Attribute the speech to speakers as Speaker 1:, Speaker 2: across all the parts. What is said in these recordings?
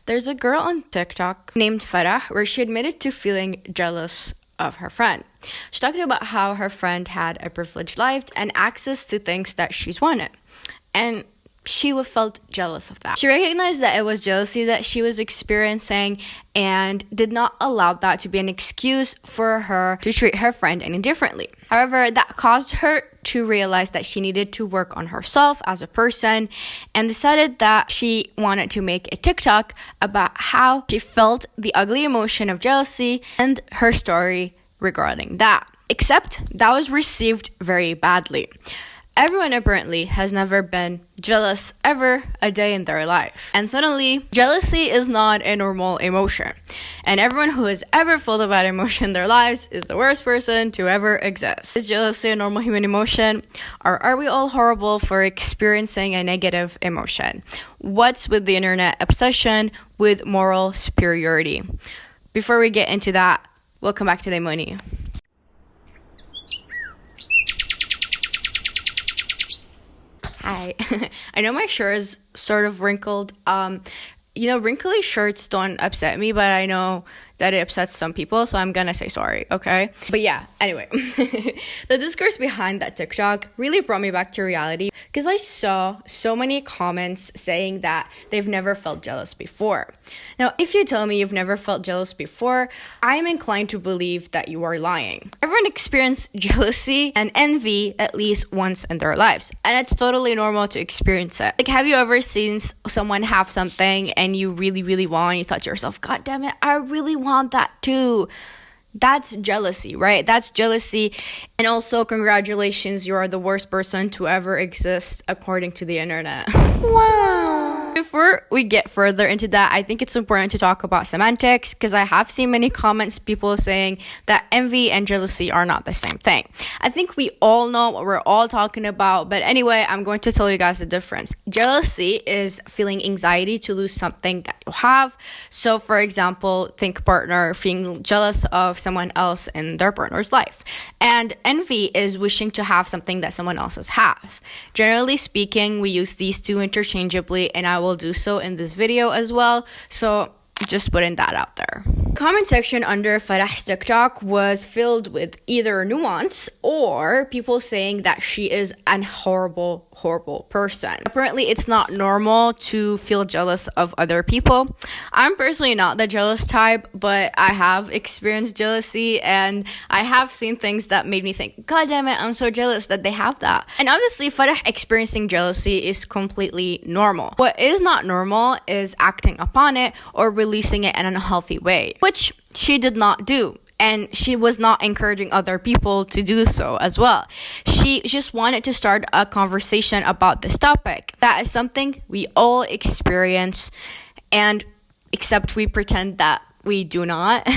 Speaker 1: There's a girl on TikTok named Farah where she admitted to feeling jealous of her friend. She talked about how her friend had a privileged life and access to things that she's wanted. And she felt jealous of that. She recognized that it was jealousy that she was experiencing and did not allow that to be an excuse for her to treat her friend any differently. However, that caused her to realize that she needed to work on herself as a person and decided that she wanted to make a TikTok about how she felt the ugly emotion of jealousy and her story regarding that. Except that was received very badly. Everyone apparently has never been jealous ever a day in their life. And suddenly, jealousy is not a normal emotion. And everyone who has ever felt a bad emotion in their lives is the worst person to ever exist. Is jealousy a normal human emotion? Or are we all horrible for experiencing a negative emotion? What's with the internet obsession with moral superiority? Before we get into that, welcome back to the Money. Hi. I know my shirt is sort of wrinkled. Wrinkly shirts don't upset me, but I know that it upsets some people, so I'm gonna say sorry, okay? But yeah, anyway, the discourse behind that TikTok really brought me back to reality because I saw so many comments saying that they've never felt jealous before. Now, if you tell me you've never felt jealous before, I'm inclined to believe that you are lying. Everyone experienced jealousy and envy at least once in their lives, and it's totally normal to experience it. Like, have you ever seen someone have something and you really, really want, and you thought to yourself, God damn it, I really want that too? That's jealousy, right? That's jealousy. And also, congratulations, you are the worst person to ever exist according to the internet. Wow. Before we get further into that, I think it's important to talk about semantics because I have seen many comments, people saying that envy and jealousy are not the same thing. I think we all know what we're all talking about, but anyway, I'm going to tell you guys the difference. Jealousy is feeling anxiety to lose something that you have. So for example, think partner feeling jealous of someone else in their partner's life. And envy is wishing to have something that someone else's have. Generally speaking, we use these two interchangeably, and I will do so in this video as well, so just putting that out there. Comment section under Farah's TikTok was filled with either nuance or people saying that she is an horrible person. Apparently, it's not normal to feel jealous of other people. I'm personally not the jealous type, but I have experienced jealousy and I have seen things that made me think, God damn it, I'm so jealous that they have that. And obviously, Farah experiencing jealousy is completely normal. What is not normal is acting upon it or releasing it in an unhealthy way, which she did not do. And she was not encouraging other people to do so as well. She just wanted to start a conversation about this topic. That is something we all experience, and except we pretend that we do not.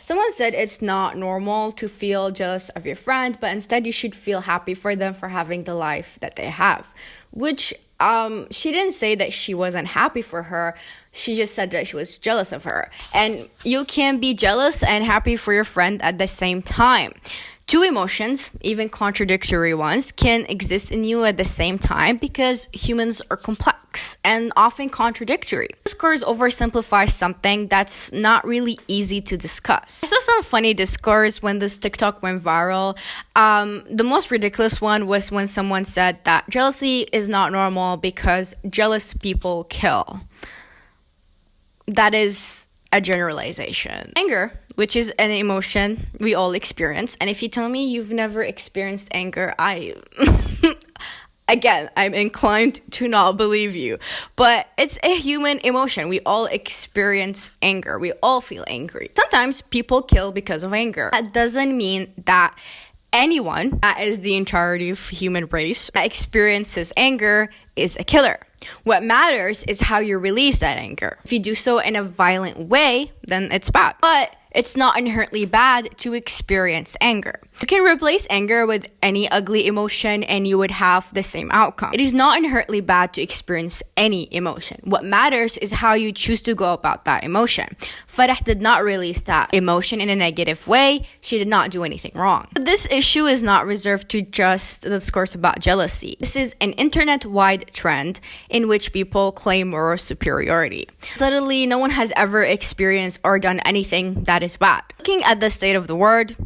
Speaker 1: Someone said it's not normal to feel jealous of your friend, but instead you should feel happy for them for having the life that they have. Which she didn't say that she wasn't happy for her. She just said that she was jealous of her. And you can be jealous and happy for your friend at the same time. Two emotions, even contradictory ones, can exist in you at the same time because humans are complex and often contradictory. Discourse oversimplifies something that's not really easy to discuss. I saw some funny discourse when this TikTok went viral. The most ridiculous one was when someone said that jealousy is not normal because jealous people kill. That is a generalization. Anger, which is an emotion we all experience. And if you tell me you've never experienced anger, again, I'm inclined to not believe you. But it's a human emotion. We all experience anger. We all feel angry. Sometimes people kill because of anger. That doesn't mean that anyone, that is the entirety of human race, that experiences anger is a killer. What matters is how you release that anger. If you do so in a violent way, then it's bad. But It's not inherently bad to experience anger. You can replace anger with any ugly emotion and you would have the same outcome. It is not inherently bad to experience any emotion. What matters is how you choose to go about that emotion. Farah did not release that emotion in a negative way. She did not do anything wrong. But this issue is not reserved to just the discourse about jealousy. This is an internet-wide trend in which people claim moral superiority. Suddenly, no one has ever experienced or done anything that is bad. Looking at the state of the world,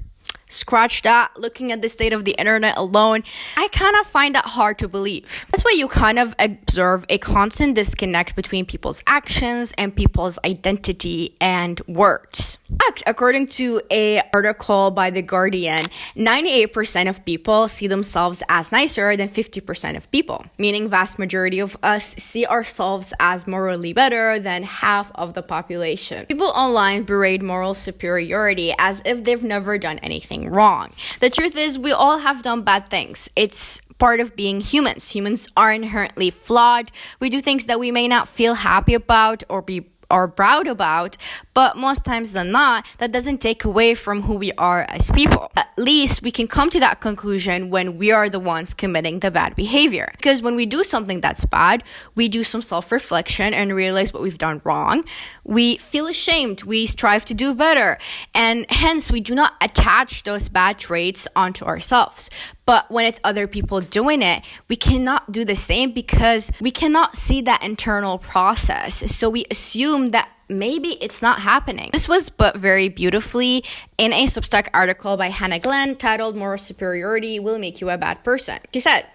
Speaker 1: scratch that, looking at the state of the internet alone, I kind of find that hard to believe. That's why you kind of observe a constant disconnect between people's actions and people's identity and words. In fact, according to an article by The Guardian, 98% of people see themselves as nicer than 50% of people, meaning vast majority of us see ourselves as morally better than half of the population. People online berate moral superiority as if they've never done anything wrong. The truth is, we all have done bad things. It's part of being humans. Humans are inherently flawed. We do things that we may not feel happy about or proud about, but most times than not, that doesn't take away from who we are as people. At least we can come to that conclusion when we are the ones committing the bad behavior. Because when we do something that's bad, we do some self-reflection and realize what we've done wrong. We feel ashamed. We strive to do better. And hence, we do not attach those bad traits onto ourselves. But when it's other people doing it, we cannot do the same because we cannot see that internal process. So we assume that maybe it's not happening. This was put very beautifully in a Substack article by Hannah Glenn titled "Moral Superiority Will Make You a Bad Person." She said,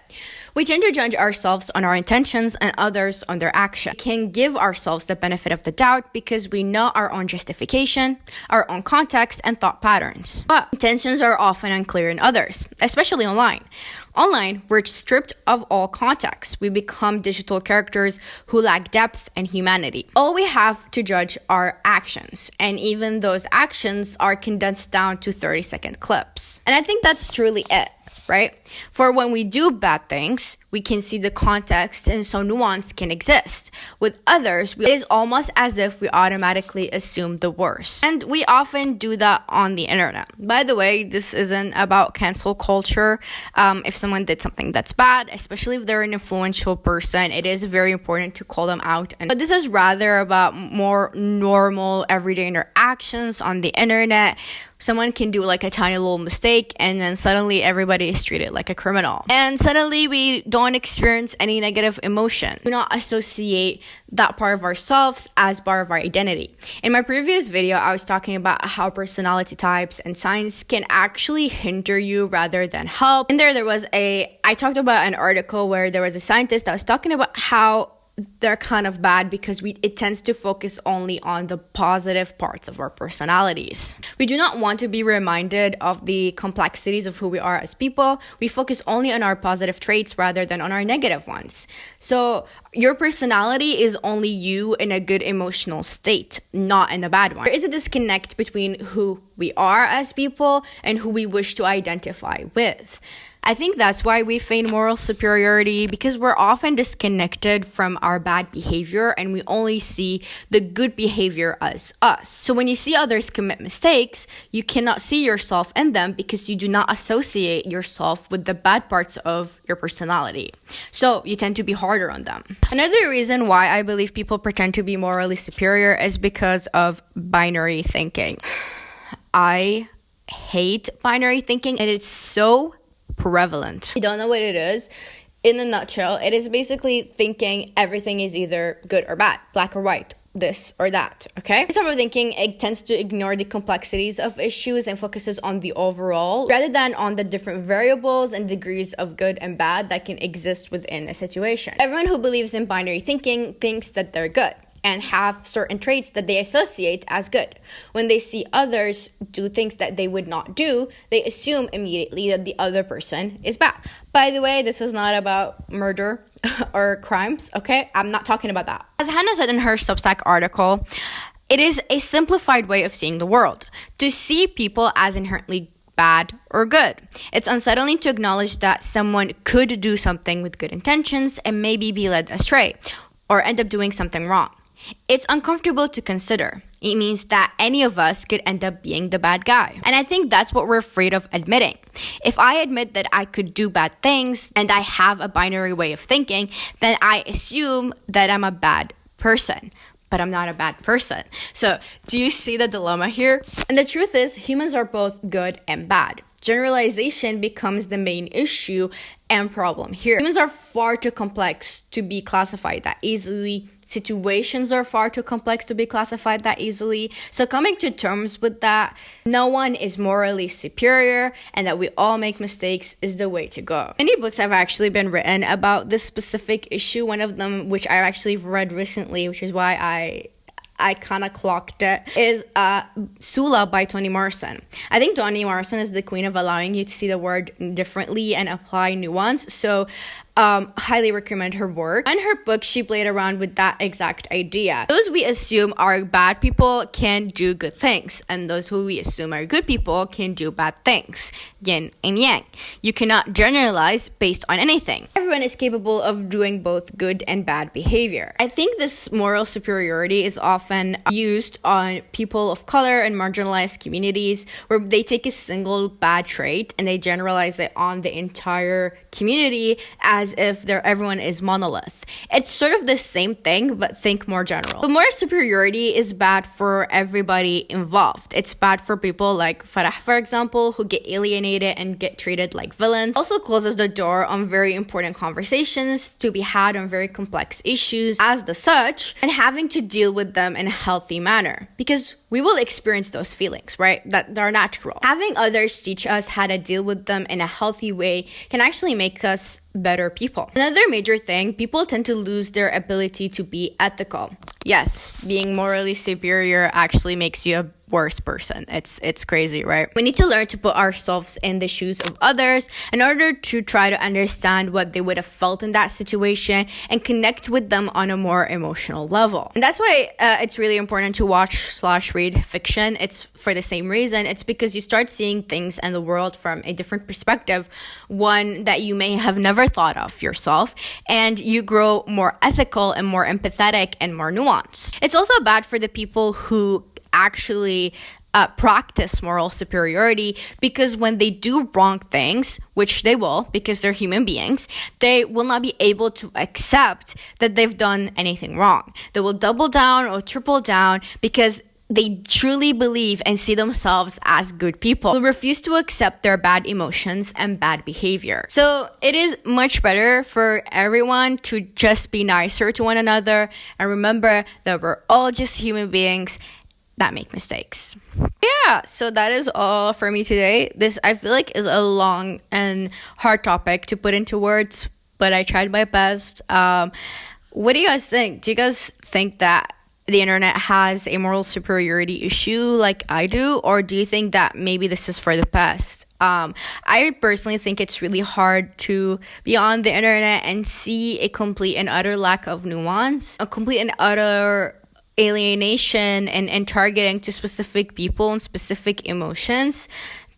Speaker 1: "We tend to judge ourselves on our intentions and others on their action. We can give ourselves the benefit of the doubt because we know our own justification, our own context, and thought patterns. But intentions are often unclear in others, especially online. Online, we're stripped of all context. We become digital characters who lack depth and humanity. All we have to judge are actions, and even those actions are condensed down to 30-second clips." And I think that's truly it, right? For when we do bad things, we can see the context and so nuance can exist. With others, it is almost as if we automatically assume the worst. And we often do that on the internet. By the way, this isn't about cancel culture. If someone did something that's bad, especially if they're an influential person, it is very important to call them out. But this is rather about more normal everyday interactions on the internet. Someone can do like a tiny little mistake and then suddenly everybody is treated like a criminal. And suddenly we don't experience any negative emotion. Do not associate that part of ourselves as part of our identity. In my previous video, I was talking about how personality types and signs can actually hinder you rather than help. And I talked about an article where there was a scientist that was talking about how they're kind of bad because it tends to focus only on the positive parts of our personalities. We do not want to be reminded of the complexities of who we are as people. We focus only on our positive traits rather than on our negative ones. So your personality is only you in a good emotional state, not in a bad one. There is a disconnect between who we are as people and who we wish to identify with. I think that's why we feign moral superiority, because we're often disconnected from our bad behavior and we only see the good behavior as us. So when you see others commit mistakes, you cannot see yourself in them because you do not associate yourself with the bad parts of your personality. So you tend to be harder on them. Another reason why I believe people pretend to be morally superior is because of binary thinking. I hate binary thinking, and it's so prevalent. You don't know what it is. In a nutshell, it is basically thinking everything is either good or bad, black or white, this or that, okay? This type of thinking, it tends to ignore the complexities of issues and focuses on the overall rather than on the different variables and degrees of good and bad that can exist within a situation. Everyone who believes in binary thinking thinks that they're good and have certain traits that they associate as good. When they see others do things that they would not do, they assume immediately that the other person is bad. By the way, this is not about murder or crimes, okay? I'm not talking about that. As Hannah said in her Substack article, it is a simplified way of seeing the world, to see people as inherently bad or good. It's unsettling to acknowledge that someone could do something with good intentions and maybe be led astray or end up doing something wrong. It's uncomfortable to consider. It means that any of us could end up being the bad guy. And I think that's what we're afraid of admitting. If I admit that I could do bad things and I have a binary way of thinking, then I assume that I'm a bad person. But I'm not a bad person. So, do you see the dilemma here? And the truth is, humans are both good and bad. Generalization becomes the main issue and problem here. Humans are far too complex to be classified that easily. Situations are far too complex to be classified that easily. So coming to terms with that, no one is morally superior and that we all make mistakes is the way to go. Many books have actually been written about this specific issue. One of them, which I actually read recently, which is why I kind of clocked it, is Sula by Toni Morrison. I think Toni Morrison is the queen of allowing you to see the word differently and apply nuance. So highly recommend her work. In her book, she played around with that exact idea. Those we assume are bad people can do good things, and those who we assume are good people can do bad things. Yin and yang. You cannot generalize based on anything. Everyone is capable of doing both good and bad behavior. I think this moral superiority is often used on people of color and marginalized communities, where they take a single bad trait and they generalize it on the entire community as if everyone is monolith. It's sort of the same thing, but think more general. But moral superiority is bad for everybody involved. It's bad for people like Farah, for example, who get alienated and get treated like villains. Also closes the door on very important conversations to be had on very complex issues as the such, and having to deal with them in a healthy manner, because we will experience those feelings, right? That they're natural. Having others teach us how to deal with them in a healthy way can actually make us better people. Another major thing, people tend to lose their ability to be ethical. Yes, being morally superior actually makes you a worse person. It's crazy, right? We need to learn to put ourselves in the shoes of others in order to try to understand what they would have felt in that situation and connect with them on a more emotional level. And that's why it's really important to watch/read fiction. It's for the same reason. It's because you start seeing things in the world from a different perspective, one that you may have never thought of yourself, and you grow more ethical and more empathetic and more nuanced. It's also bad for the people who actually practice moral superiority, because when they do wrong things, which they will because they're human beings, they will not be able to accept that they've done anything wrong. They will double down or triple down because they truly believe and see themselves as good people who refuse to accept their bad emotions and bad behavior. So it is much better for everyone to just be nicer to one another and remember that we're all just human beings that make mistakes. Yeah, so that is all for me today. This, I feel like, is a long and hard topic to put into words, but I tried my best. What do you guys think? Do you guys think that the internet has a moral superiority issue like I do, or do you think that maybe this is for the best? I personally think it's really hard to be on the internet and see a complete and utter lack of nuance, a complete and utter alienation and targeting to specific people and specific emotions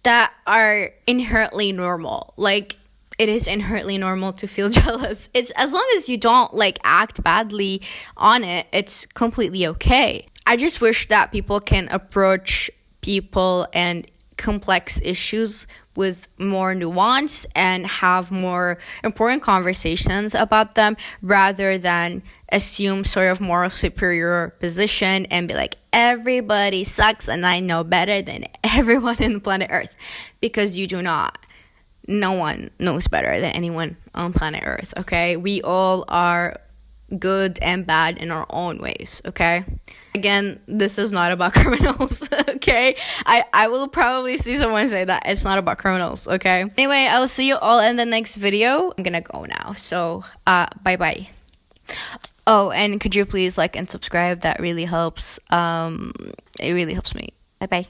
Speaker 1: that are inherently normal. Like, it is inherently normal to feel jealous. It's as long as you don't act badly on it, it's completely okay. I just wish that people can approach people and complex issues with more nuance and have more important conversations about them, rather than assume sort of moral superior position and be like, everybody sucks and I know better than everyone in planet Earth, because you do not. No one knows better than anyone on planet Earth, okay? We all are good and bad in our own ways, okay? Again, this is not about criminals, okay? I will probably see someone say that it's not about criminals, okay? Anyway, I will see you all in the next video. I'm gonna go now, so bye-bye. Oh, and could you please like and subscribe? That really helps. It really helps me. Bye-bye.